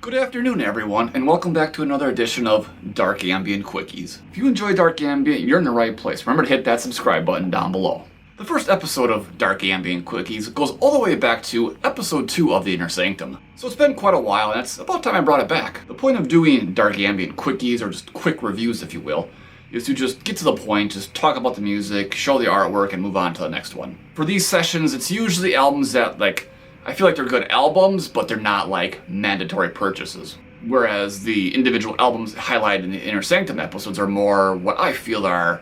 Good afternoon, everyone, and welcome back to another edition of Dark Ambient Quickies. If you enjoy Dark Ambient, you're in the right place. Remember to hit that subscribe button down below. The first episode of Dark Ambient Quickies goes all the way back to episode 2 of the Inner Sanctum. So it's been quite a while, and it's about time I brought it back. The point of doing Dark Ambient Quickies, or just quick reviews if you will, is to just get to the point, just talk about the music, show the artwork, and move on to the next one. For these sessions, it's usually albums that, I feel like they're good albums, but they're not, mandatory purchases. Whereas the individual albums highlighted in the Inner Sanctum episodes are more what I feel are,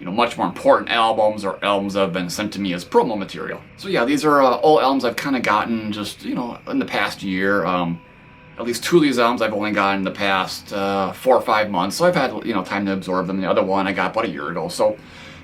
much more important albums, or albums that have been sent to me as promo material. So yeah, these are all albums I've kind of gotten just, in the past year. At least 2 of these albums I've only gotten in the past 4 or 5 months, so I've had, time to absorb them. The other one I got about a year ago, so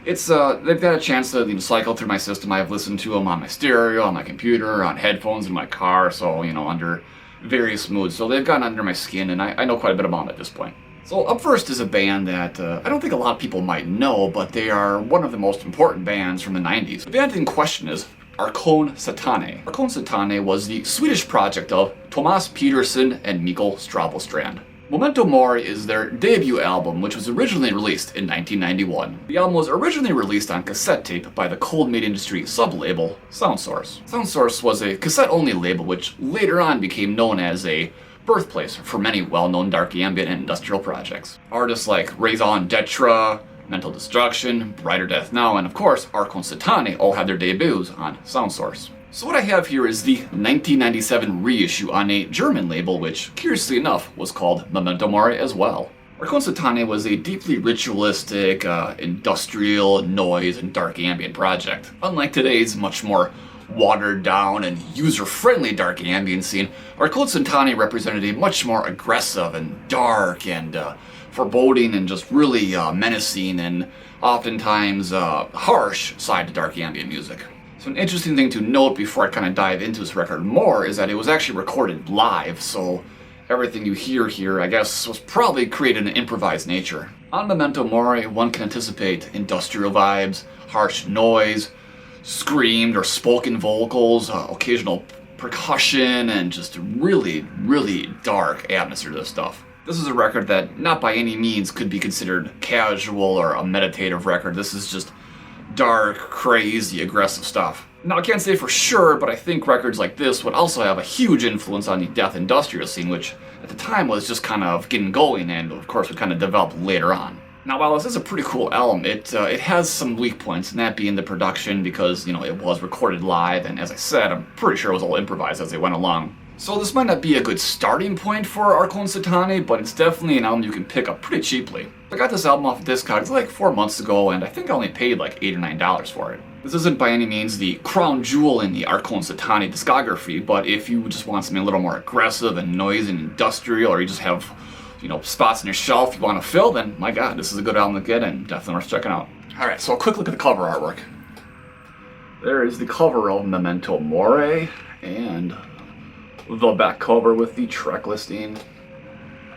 it's they've got a chance to cycle through my system. I've listened to them on my stereo, on my computer, on headphones in my car, so under various moods. So they've gotten under my skin, and I know quite a bit about them at this point. So up first is a band that I don't think a lot of people might know, but they are one of the most important bands from the 90s. The band in question is Archon Satani. Archon Satani was the Swedish project of Thomas Peterson and Mikael Stravostrand. Memento Mori is their debut album, which was originally released in 1991. The album was originally released on cassette tape by the Cold Made Industry sub-label SoundSource. SoundSource was a cassette-only label which later on became known as a birthplace for many well-known dark ambient and industrial projects. Artists like Raison D'etre, Mental Destruction, Brighter Death Now, and of course Archon Satani all had their debuts on SoundSource. So what I have here is the 1997 reissue on a German label which, curiously enough, was called Memento Mori as well. Archon Satani was a deeply ritualistic, industrial, noise, and dark ambient project. Unlike today's much more watered down and user-friendly dark ambient scene, Archon Satani represented a much more aggressive and dark and foreboding and just really menacing and oftentimes harsh side to dark ambient music. So an interesting thing to note before I kind of dive into this record more is that it was actually recorded live, so everything you hear here, I guess, was probably created in an improvised nature. On Memento Mori, one can anticipate industrial vibes, harsh noise, screamed or spoken vocals, occasional percussion, and just really, really dark atmosphere to this stuff. This is a record that not by any means could be considered casual or a meditative record. This is just dark, crazy, aggressive stuff. Now I can't say for sure, but I think records like this would also have a huge influence on the death industrial scene, which at the time was just kind of getting going and of course would kind of develop later on. Now while this is a pretty cool album, it has some weak points, and that being the production because, it was recorded live, and as I said, I'm pretty sure it was all improvised as they went along. So this might not be a good starting point for Archon Satani, but it's definitely an album you can pick up pretty cheaply. I got this album off of Discogs like 4 months ago, and I think I only paid like $8 or $9 for it. This isn't by any means the crown jewel in the Archon Satani discography, but if you just want something a little more aggressive and noisy and industrial, or you just have, spots on your shelf you want to fill, then my god, this is a good album to get and definitely worth checking out. Alright, so a quick look at the cover artwork. There is the cover of Memento Mori, and the back cover with the track listing.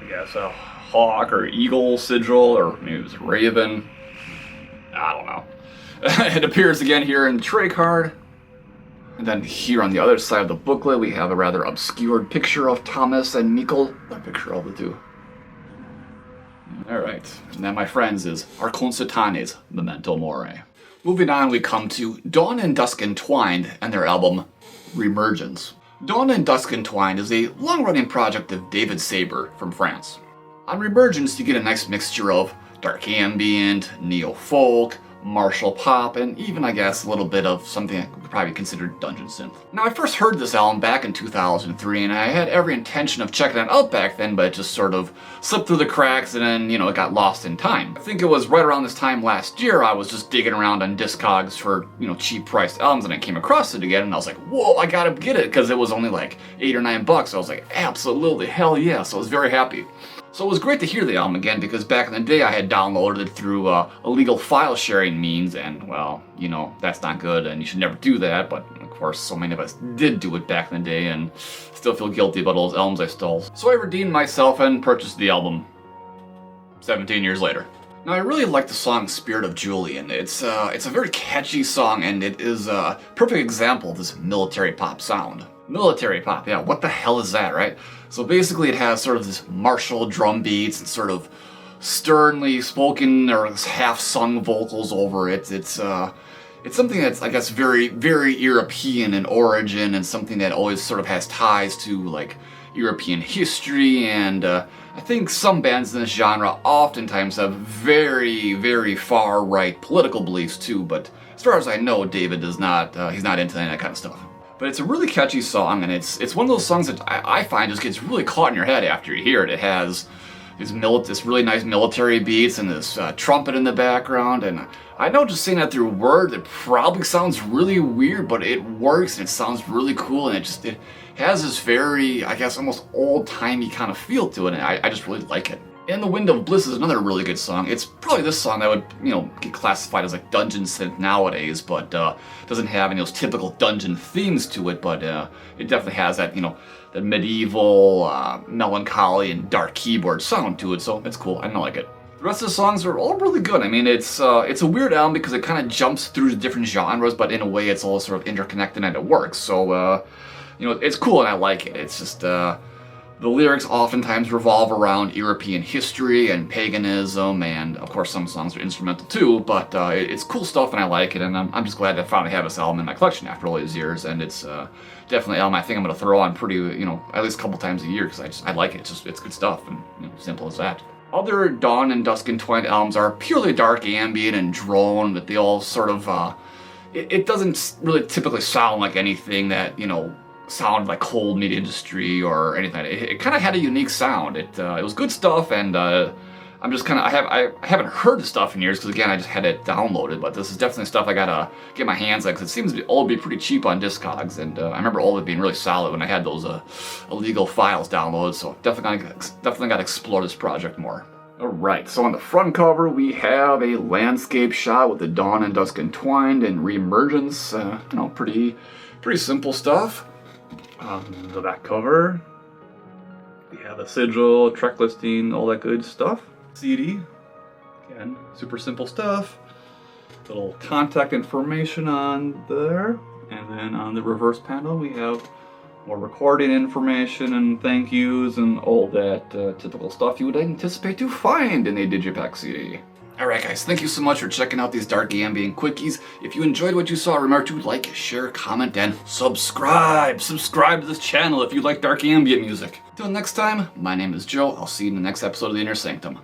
I guess a hawk or eagle sigil, or maybe it was a raven. I don't know. It appears again here in the tray card. And then here on the other side of the booklet we have a rather obscured picture of Thomas and Mikael. A picture of the two. Alright, and that, my friends, is Archon Satani's Memento Mori. Moving on, we come to Dawn and Dusk Entwined and their album Remergence. Dawn and Dusk Entwined is a long-running project of David Saber from France. On Remergence, you get a nice mixture of dark ambient, neo-folk, martial pop, and even, I guess, a little bit of something that could probably be considered dungeon synth. Now, I first heard this album back in 2003, and I had every intention of checking it out back then, but it just sort of slipped through the cracks, and then, it got lost in time. I think it was right around this time last year, I was just digging around on Discogs for, cheap-priced albums, and I came across it again, and I was like, whoa, I gotta get it, because it was only like $8 or $9. So I was like, absolutely, hell yeah, so I was very happy. So it was great to hear the album again, because back in the day I had downloaded it through illegal file sharing means, and well, that's not good and you should never do that, but of course so many of us did do it back in the day and still feel guilty about all those albums I stole. So I redeemed myself and purchased the album 17 years later. Now I really like the song Spirit of Julian. It's a very catchy song, and it is a perfect example of this military pop sound. Military pop, yeah, what the hell is that, right? So basically it has sort of this martial drum beats and sort of sternly spoken or half-sung vocals over it. It's something that's, I guess, very, very European in origin, and something that always sort of has ties to, like, European history, and I think some bands in this genre oftentimes have very, very far-right political beliefs too, but as far as I know, David does not, he's not into any of that kind of stuff. But it's a really catchy song, and it's one of those songs that I find just gets really caught in your head after you hear it. It has this really nice military beats and this trumpet in the background, and I know just saying that through words, it probably sounds really weird, but it works and it sounds really cool, and it has this very, I guess, almost old-timey kind of feel to it, and I just really like it. And The Wind of Bliss is another really good song. It's probably this song that would, get classified as like dungeon synth nowadays, but doesn't have any of those typical dungeon themes to it, but it definitely has that, the medieval, melancholy and dark keyboard sound to it, so it's cool. I like it. The rest of the songs are all really good. I mean, it's a weird album because it kind of jumps through the different genres, but in a way it's all sort of interconnected and it works. So, it's cool and I like it. It's just, the lyrics oftentimes revolve around European history and paganism, and of course some songs are instrumental too, but it's cool stuff and I like it, and I'm just glad to finally have this album in my collection after all these years, and it's definitely an album I think I'm going to throw on pretty, at least a couple times a year, because I like it. It's good stuff, and simple as that. Other Dawn and Dusk Entwined albums are purely dark ambient and drone, but they all sort of, it doesn't really typically sound like anything that, sound like cold media industry or anything. It kind of had a unique sound. It was good stuff, and I'm just kind of, I haven't heard the stuff in years because again I just had it downloaded, but this is definitely stuff I gotta get my hands on because it seems to all be pretty cheap on Discogs, and I remember all of it being really solid when I had those illegal files downloaded, so definitely gotta explore this project more. Alright, so on the front cover we have a landscape shot with the Dawn and Dusk Entwined and Reemergence, pretty simple stuff. On the back cover, we have a sigil, track listing, all that good stuff. CD, again, super simple stuff. Little contact information on there. And then on the reverse panel, we have more recording information and thank yous and all that typical stuff you would anticipate to find in a Digipack CD. Alright guys, thank you so much for checking out these Dark Ambient Quickies. If you enjoyed what you saw, remember to like, share, comment, and subscribe! Subscribe to this channel if you like Dark Ambient music. Till next time, my name is Joe. I'll see you in the next episode of the Inner Sanctum.